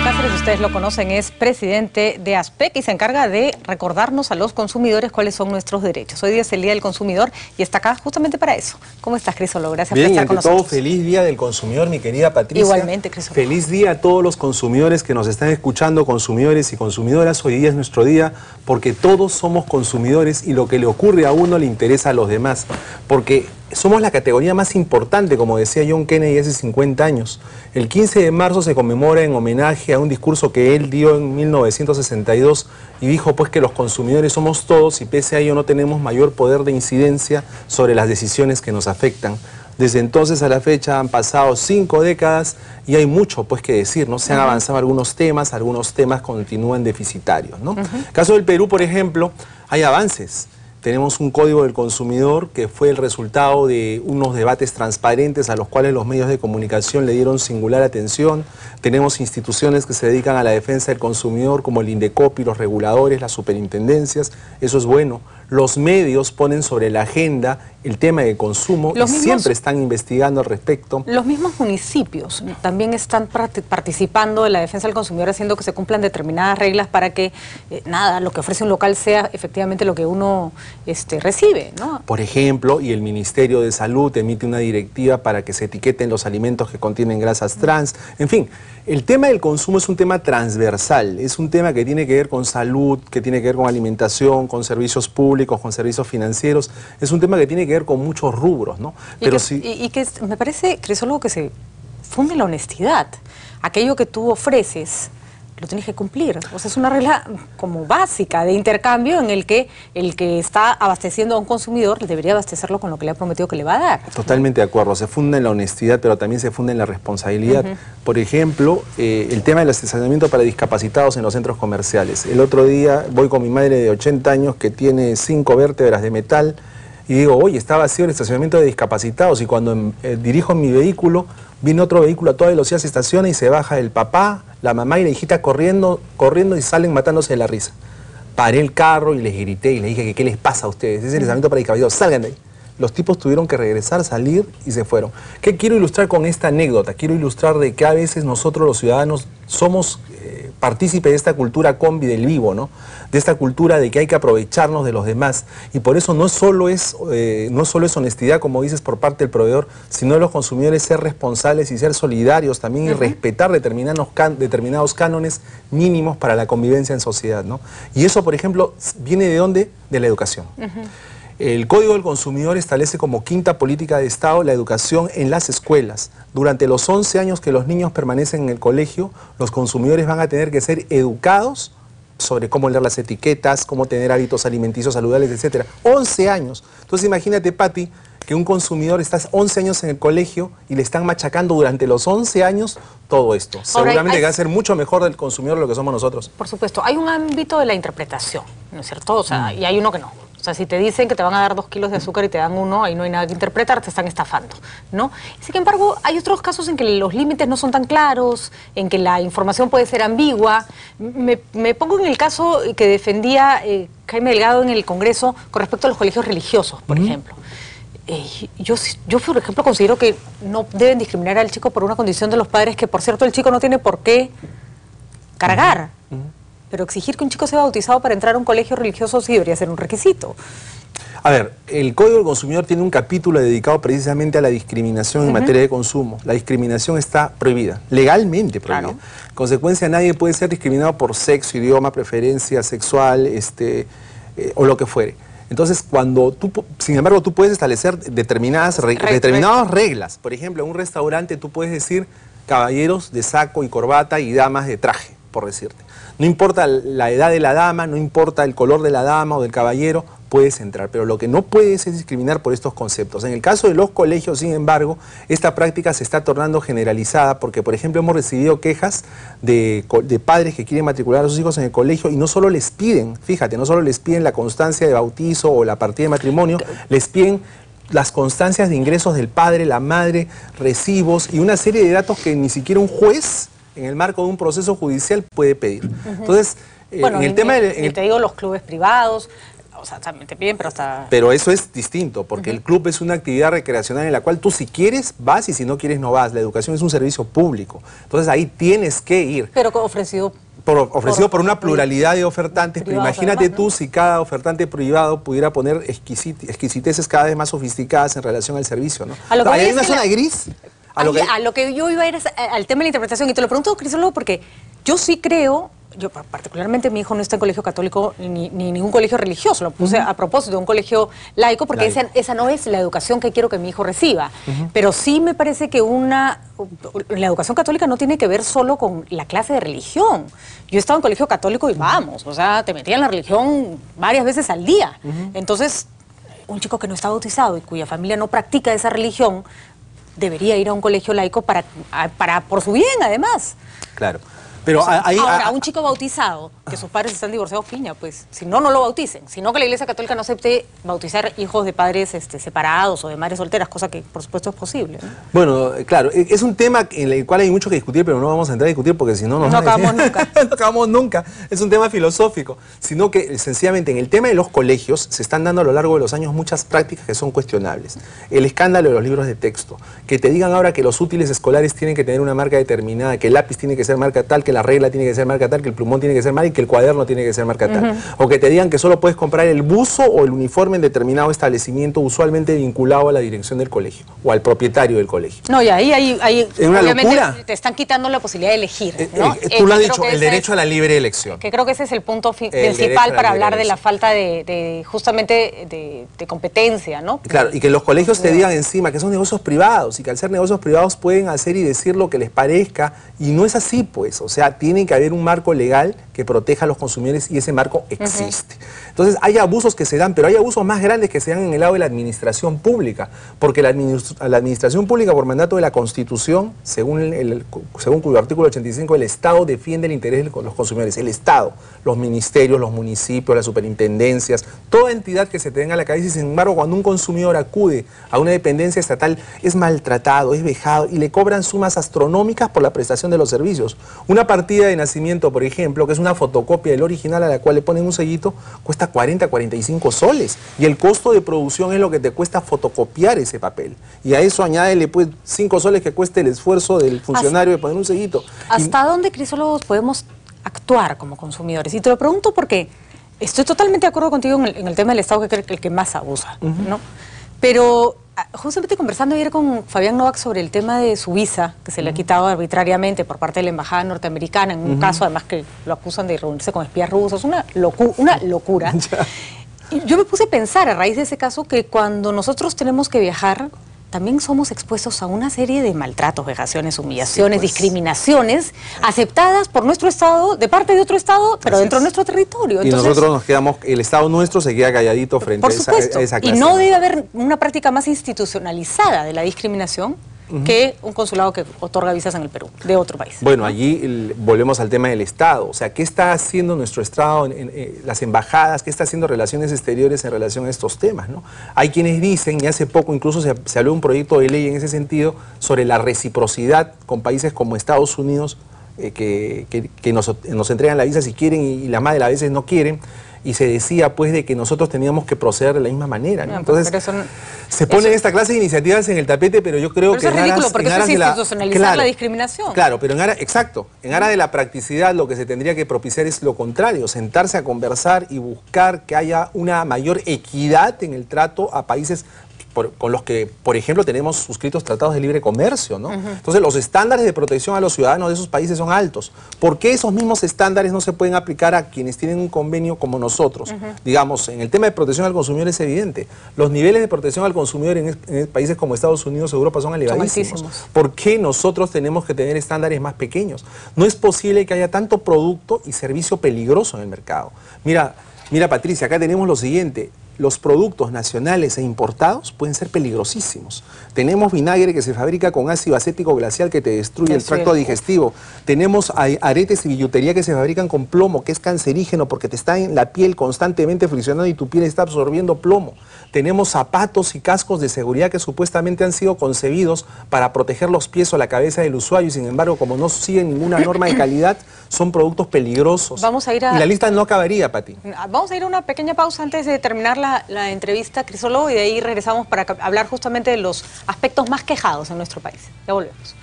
Cáceres, ustedes lo conocen, es presidente de ASPEC y se encarga de recordarnos a los consumidores cuáles son nuestros derechos. Hoy día es el Día del Consumidor y está acá justamente para eso. ¿Cómo estás, Crisólogo? Gracias por estar con nosotros. Bien, ante todo, feliz Día del Consumidor, mi querida Patricia. Igualmente, Crisólogo. Feliz día a todos los consumidores que nos están escuchando, consumidores y consumidoras. Hoy día es nuestro día porque todos somos consumidores y lo que le ocurre a uno le interesa a los demás. Porque somos la categoría más importante, como decía John Kennedy hace 50 años. El 15 de marzo se conmemora en homenaje a un discurso que él dio en 1962 y dijo pues que los consumidores somos todos y pese a ello no tenemos mayor poder de incidencia sobre las decisiones que nos afectan. Desde entonces a la fecha han pasado 5 décadas y hay mucho pues que decir, ¿no? Se han avanzado algunos temas continúan deficitarios, ¿no? Caso del Perú, por ejemplo, hay avances. Tenemos un Código del Consumidor que fue el resultado de unos debates transparentes a los cuales los medios de comunicación le dieron singular atención. Tenemos instituciones que se dedican a la defensa del consumidor como el INDECOPI, los reguladores, las superintendencias. Eso es bueno. Los medios ponen sobre la agenda el tema de consumo y siempre están investigando al respecto. Los mismos municipios también están participando de la defensa del consumidor, haciendo que se cumplan determinadas reglas para que lo que ofrece un local sea efectivamente lo que uno recibe, ¿no? Por ejemplo, y el Ministerio de Salud emite una directiva para que se etiqueten los alimentos que contienen grasas trans. En fin, el tema del consumo es un tema transversal, es un tema que tiene que ver con salud, que tiene que ver con alimentación, con servicios públicos, con servicios financieros. Es un tema que tiene que ver con muchos rubros, ¿no? Pero que me parece, Crisólogo, que se funde la honestidad. Aquello que tú ofreces lo tienes que cumplir. O sea, es una regla como básica de intercambio en el que está abasteciendo a un consumidor debería abastecerlo con lo que le ha prometido que le va a dar. Totalmente de acuerdo. Se funda en la honestidad, pero también se funda en la responsabilidad. Por ejemplo, el tema del estacionamiento para discapacitados en los centros comerciales. El otro día voy con mi madre de 80 años que tiene 5 vértebras de metal y digo, oye, está vacío el estacionamiento de discapacitados y cuando dirijo mi vehículo, viene otro vehículo a toda velocidad, se estaciona y se baja el papá, la mamá y la hijita corriendo y salen matándose de la risa. Paré el carro y les grité y les dije que qué les pasa a ustedes, es el estacionamiento para discapacitados, salgan de ahí. Los tipos tuvieron que regresar, salir y se fueron. ¿Qué quiero ilustrar con esta anécdota? Quiero ilustrar de que a veces nosotros los ciudadanos somos partícipes de esta cultura combi del vivo, ¿no? De esta cultura de que hay que aprovecharnos de los demás. Y por eso no solo es honestidad, como dices, por parte del proveedor, sino de los consumidores ser responsables y ser solidarios también y respetar determinados cánones mínimos para la convivencia en sociedad, ¿no? Y eso, por ejemplo, ¿viene de dónde? De la educación. El Código del Consumidor establece como quinta política de Estado la educación en las escuelas. Durante los 11 años que los niños permanecen en el colegio, los consumidores van a tener que ser educados sobre cómo leer las etiquetas, cómo tener hábitos alimenticios saludables, etc. 11 años. Entonces imagínate, Pati, que un consumidor está 11 años en el colegio y le están machacando durante los 11 años todo esto. Seguramente va a ser mucho mejor del consumidor lo que somos nosotros. Por supuesto. Hay un ámbito de la interpretación, ¿no es cierto? O sea, y hay uno que no. O sea, si te dicen que te van a dar 2 kilos de azúcar y te dan 1, ahí no hay nada que interpretar, te están estafando, ¿no? Sin embargo, hay otros casos en que los límites no son tan claros, en que la información puede ser ambigua. Me pongo en el caso que defendía Jaime Delgado en el Congreso con respecto a los colegios religiosos, por ejemplo. Yo, por ejemplo, considero que no deben discriminar al chico por una condición de los padres que, por cierto, el chico no tiene por qué cargar. Pero exigir que un chico sea bautizado para entrar a un colegio religioso sí debería ser un requisito. A ver, el Código del Consumidor tiene un capítulo dedicado precisamente a la discriminación en materia de consumo. La discriminación está prohibida, legalmente prohibida. Claro. En consecuencia, nadie puede ser discriminado por sexo, idioma, preferencia sexual, o lo que fuere. Entonces, sin embargo, tú puedes establecer determinadas reglas. Por ejemplo, en un restaurante tú puedes decir caballeros de saco y corbata y damas de traje, por decirte. No importa la edad de la dama, no importa el color de la dama o del caballero, puedes entrar. Pero lo que no puedes es discriminar por estos conceptos. En el caso de los colegios, sin embargo, esta práctica se está tornando generalizada porque, por ejemplo, hemos recibido quejas de padres que quieren matricular a sus hijos en el colegio y no solo les piden, fíjate, no solo les piden la constancia de bautizo o la partida de matrimonio, les piden las constancias de ingresos del padre, la madre, recibos y una serie de datos que ni siquiera un juez en el marco de un proceso judicial puede pedir. Entonces, bueno, en el tema te digo los clubes privados, O sea, también te piden, pero hasta... Pero eso es distinto, porque el club es una actividad recreacional en la cual tú si quieres vas y si no quieres no vas. La educación es un servicio público. Entonces ahí tienes que ir. Pero ofrecido Por una pluralidad de ofertantes, pero imagínate además, ¿no? tú si cada ofertante privado pudiera poner exquisiteces cada vez más sofisticadas en relación al servicio, ¿no? A lo que ¿Hay voy una es que zona gris? A lo que yo iba a ir es al tema de la interpretación, y te lo pregunto, Crisólogo, porque yo sí creo, yo particularmente mi hijo no está en colegio católico ni ningún colegio religioso, lo puse a propósito de un colegio laico, porque esa no es la educación que quiero que mi hijo reciba, pero sí me parece que la educación católica no tiene que ver solo con la clase de religión. Yo he estado en colegio católico y vamos, o sea, te metían en la religión varias veces al día, entonces un chico que no está bautizado y cuya familia no practica esa religión, debería ir a un colegio laico para por su bien, además. Claro. Pero ahora, un chico bautizado, que sus padres están divorciados, piña, pues, si no, no lo bauticen. Si no, que la Iglesia Católica no acepte bautizar hijos de padres separados o de madres solteras, cosa que, por supuesto, es posible, ¿no? Bueno, claro, es un tema en el cual hay mucho que discutir, pero no vamos a entrar a discutir porque si no no acabamos nunca. No acabamos nunca. Es un tema filosófico, sino que sencillamente en el tema de los colegios se están dando a lo largo de los años muchas prácticas que son cuestionables. El escándalo de los libros de texto, que te digan ahora que los útiles escolares tienen que tener una marca determinada, que el lápiz tiene que ser marca tal, que la regla tiene que ser marca tal, que el plumón tiene que ser marca y que el cuaderno tiene que ser marca tal. O que te digan que solo puedes comprar el buzo o el uniforme en determinado establecimiento usualmente vinculado a la dirección del colegio o al propietario del colegio. No, y ahí ¿Es una obviamente locura? te están quitando la posibilidad de elegir, ¿no? Tú lo has dicho, el derecho a la libre elección. Que creo que ese es el punto derecho principal a la para libre hablar de la elección. falta justamente de competencia, ¿no? Claro, y que los colegios te digan encima que son negocios privados y que al ser negocios privados pueden hacer y decir lo que les parezca, y no es así, pues. O sea, tiene que haber un marco legal que proteja a los consumidores y ese marco existe. Entonces, hay abusos que se dan, pero hay abusos más grandes que se dan en el lado de la administración pública, porque la administración pública, por mandato de la Constitución, según cuyo artículo 85, el Estado defiende el interés de los consumidores. El Estado, los ministerios, los municipios, las superintendencias, toda entidad que se te venga a la cabeza, y sin embargo, cuando un consumidor acude a una dependencia estatal, es maltratado, es vejado, y le cobran sumas astronómicas por la prestación de los servicios. Una partida de nacimiento, por ejemplo, que es una fotocopia del original a la cual le ponen un sellito, cuesta 40, 45 soles. Y el costo de producción es lo que te cuesta fotocopiar ese papel. Y a eso añádele pues 5 soles que cueste el esfuerzo del funcionario de poner un sellito. ¿Hasta dónde, Crisólogos, podemos actuar como consumidores? Y te lo pregunto porque estoy totalmente de acuerdo contigo en el tema del Estado, que creo que el que más abusa, ¿no? Pero justamente conversando ayer con Fabián Novak sobre el tema de su visa, que se le ha quitado arbitrariamente por parte de la embajada norteamericana, en un caso además que lo acusan de reunirse con espías rusos, una locura. Y yo me puse a pensar a raíz de ese caso que cuando nosotros tenemos que viajar, también somos expuestos a una serie de maltratos, vejaciones, humillaciones, discriminaciones, aceptadas por nuestro Estado, de parte de otro Estado, pero dentro de nuestro territorio. Entonces, y nosotros nos quedamos, el Estado nuestro se queda calladito frente a esa clase. Y no debe haber una práctica más institucionalizada de la discriminación que un consulado que otorga visas en el Perú, de otro país. Bueno, allí volvemos al tema del Estado. O sea, ¿qué está haciendo nuestro Estado, las embajadas, qué está haciendo Relaciones Exteriores en relación a estos temas, ¿no? Hay quienes dicen, y hace poco incluso se habló de un proyecto de ley en ese sentido, sobre la reciprocidad con países como Estados Unidos, que nos entregan la visa si quieren y la madre a veces no quieren. Y se decía pues de que nosotros teníamos que proceder de la misma manera, ¿no? Entonces se ponen esta clase de iniciativas en el tapete, pero yo creo que eso es ridículo, porque eso es institucionalizar la discriminación. Claro, pero exacto, en aras de la practicidad lo que se tendría que propiciar es lo contrario, sentarse a conversar y buscar que haya una mayor equidad en el trato a países con los que, por ejemplo, tenemos suscritos tratados de libre comercio, ¿no? Entonces, los estándares de protección a los ciudadanos de esos países son altos. ¿Por qué esos mismos estándares no se pueden aplicar a quienes tienen un convenio como nosotros? Digamos, en el tema de protección al consumidor es evidente. Los niveles de protección al consumidor en países como Estados Unidos o Europa son elevadísimos. ¿Por qué nosotros tenemos que tener estándares más pequeños? No es posible que haya tanto producto y servicio peligroso en el mercado. Mira, Patricia, acá tenemos lo siguiente. los productos nacionales e importados pueden ser peligrosísimos. Tenemos vinagre que se fabrica con ácido acético glacial que te destruye el tracto digestivo. Tenemos aretes y billutería que se fabrican con plomo, que es cancerígeno porque te está en la piel constantemente friccionando y tu piel está absorbiendo plomo. Tenemos zapatos y cascos de seguridad que supuestamente han sido concebidos para proteger los pies o la cabeza del usuario y sin embargo, como no siguen ninguna norma de calidad, son productos peligrosos. Y la lista no acabaría, Pati. Vamos a ir a una pequeña pausa antes de terminar la entrevista, crisólogo, y de ahí regresamos para hablar justamente de los aspectos más quejados en nuestro país. Ya volvemos.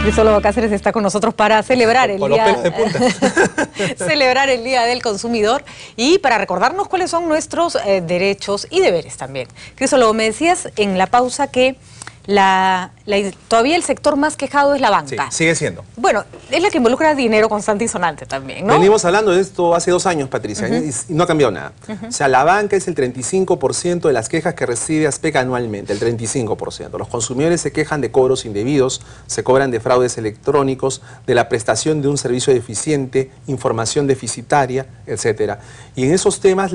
Crisólogo Cáceres está con nosotros para celebrar celebrar el Día del Consumidor y para recordarnos cuáles son nuestros derechos y deberes también. Crisólogo, me decías en la pausa que todavía el sector más quejado es la banca. Sí, sigue siendo. Bueno, es la que involucra dinero constante y sonante también, ¿no? Venimos hablando de esto hace 2 años, Patricia, y no ha cambiado nada. O sea, la banca es el 35% de las quejas que recibe ASPEC anualmente, el 35%. Los consumidores se quejan de cobros indebidos, se cobran de fraudes electrónicos, de la prestación de un servicio deficiente, información deficitaria, etc. Y en esos temas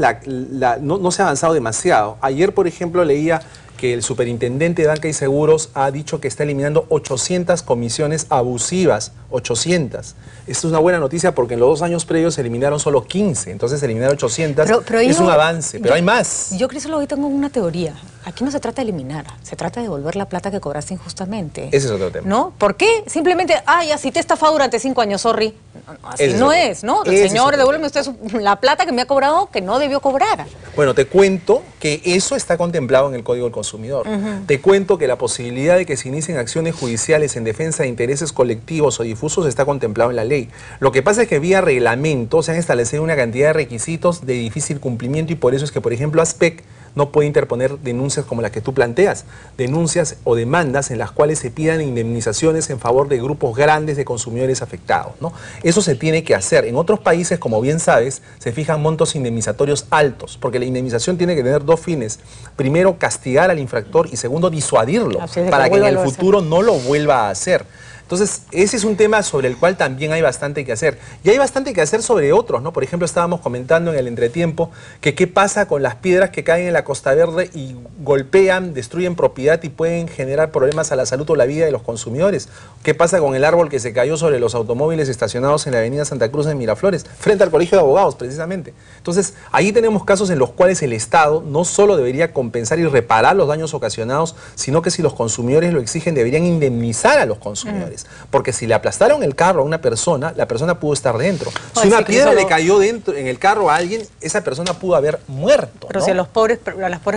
no se ha avanzado demasiado. Ayer, por ejemplo, leía que el superintendente de Banca y Seguros ha dicho que está eliminando 800 comisiones abusivas, 800. Esta es una buena noticia porque en los 2 años previos se eliminaron solo 15, entonces eliminar 800 es un avance, pero hay más. Yo, Crisólogo, hoy tengo una teoría. Aquí no se trata de eliminar, se trata de devolver la plata que cobraste injustamente. Ese es otro tema. ¿No? ¿Por qué? Simplemente, ya si te he estafado durante 5 años, sorry. Así no es, ¿no? Señor, devuélveme usted la plata que me ha cobrado que no debió cobrar. Bueno, te cuento que eso está contemplado en el Código del Consumidor. Te cuento que la posibilidad de que se inicien acciones judiciales en defensa de intereses colectivos o difusos está contemplado en la ley. Lo que pasa es que vía reglamento se han establecido una cantidad de requisitos de difícil cumplimiento y por eso es que, por ejemplo, ASPEC no puede interponer denuncias como las que tú planteas, denuncias o demandas en las cuales se pidan indemnizaciones en favor de grupos grandes de consumidores afectados, ¿no? Eso se tiene que hacer. En otros países, como bien sabes, se fijan montos indemnizatorios altos, porque la indemnización tiene que tener 2 fines. Primero, castigar al infractor y segundo, disuadirlo, para que en el futuro no lo vuelva a hacer. Entonces, ese es un tema sobre el cual también hay bastante que hacer. Y hay bastante que hacer sobre otros, ¿no? Por ejemplo, estábamos comentando en el entretiempo que qué pasa con las piedras que caen en la Costa Verde y golpean, destruyen propiedad y pueden generar problemas a la salud o la vida de los consumidores. ¿Qué pasa con el árbol que se cayó sobre los automóviles estacionados en la avenida Santa Cruz en Miraflores, frente al Colegio de Abogados, precisamente? Entonces, ahí tenemos casos en los cuales el Estado no solo debería compensar y reparar los daños ocasionados, sino que si los consumidores lo exigen, deberían indemnizar a los consumidores. Porque si le aplastaron el carro a una persona, la persona pudo estar dentro. Si una piedra le cayó dentro en el carro a alguien, esa persona pudo haber muerto, pero ¿no? si a las pobres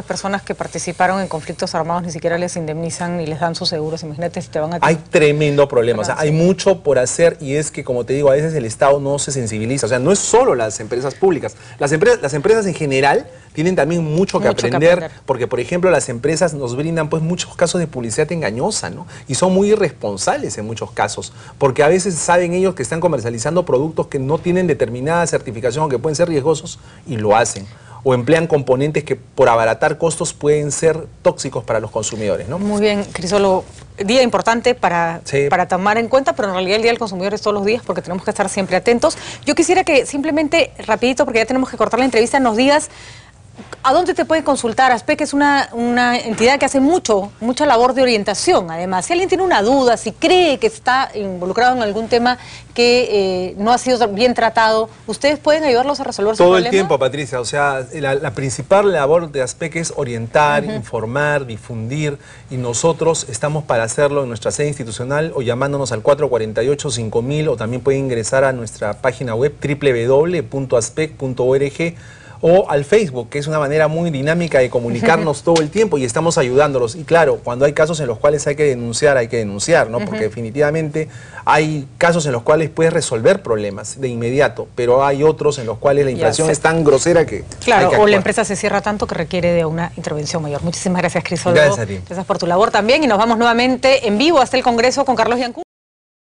personas que participaron en conflictos armados ni siquiera les indemnizan ni les dan sus seguros, imagínate si te van a... Hay tremendo problema, o sea, hay mucho por hacer y es que, como te digo, a veces el Estado no se sensibiliza. O sea, no es solo las empresas públicas. Las empresas en general tienen también mucho que aprender, porque, por ejemplo, las empresas nos brindan pues muchos casos de publicidad engañosa, ¿no? Y son muy irresponsables en muchos casos, porque a veces saben ellos que están comercializando productos que no tienen determinada certificación o que pueden ser riesgosos y lo hacen. O emplean componentes que por abaratar costos pueden ser tóxicos para los consumidores, ¿no? Muy bien, Crisólogo. Día importante para tomar en cuenta, pero en realidad el Día del Consumidor es todos los días porque tenemos que estar siempre atentos. Yo quisiera que simplemente, rapidito, porque ya tenemos que cortar la entrevista, nos digas ¿a dónde te pueden consultar? ASPEC es una entidad que hace mucha labor de orientación, además. Si alguien tiene una duda, si cree que está involucrado en algún tema que no ha sido bien tratado, ¿ustedes pueden ayudarlos a resolver su problema? Todo el tiempo, Patricia. O sea, la principal labor de ASPEC es orientar, informar, difundir, y nosotros estamos para hacerlo en nuestra sede institucional o llamándonos al 448-5000 o también pueden ingresar a nuestra página web www.aspec.org o al Facebook, que es una manera muy dinámica de comunicarnos todo el tiempo y estamos ayudándolos. Y claro, cuando hay casos en los cuales hay que denunciar, ¿no? Porque definitivamente hay casos en los cuales puedes resolver problemas de inmediato, pero hay otros en los cuales la inflación es tan grosera que claro, hay que o actuar. la empresa se cierra tanto que requiere de una intervención mayor. Muchísimas gracias, Crisólogo. Gracias a ti. Gracias por tu labor también y nos vamos nuevamente en vivo hasta el Congreso con Carlos Yancú.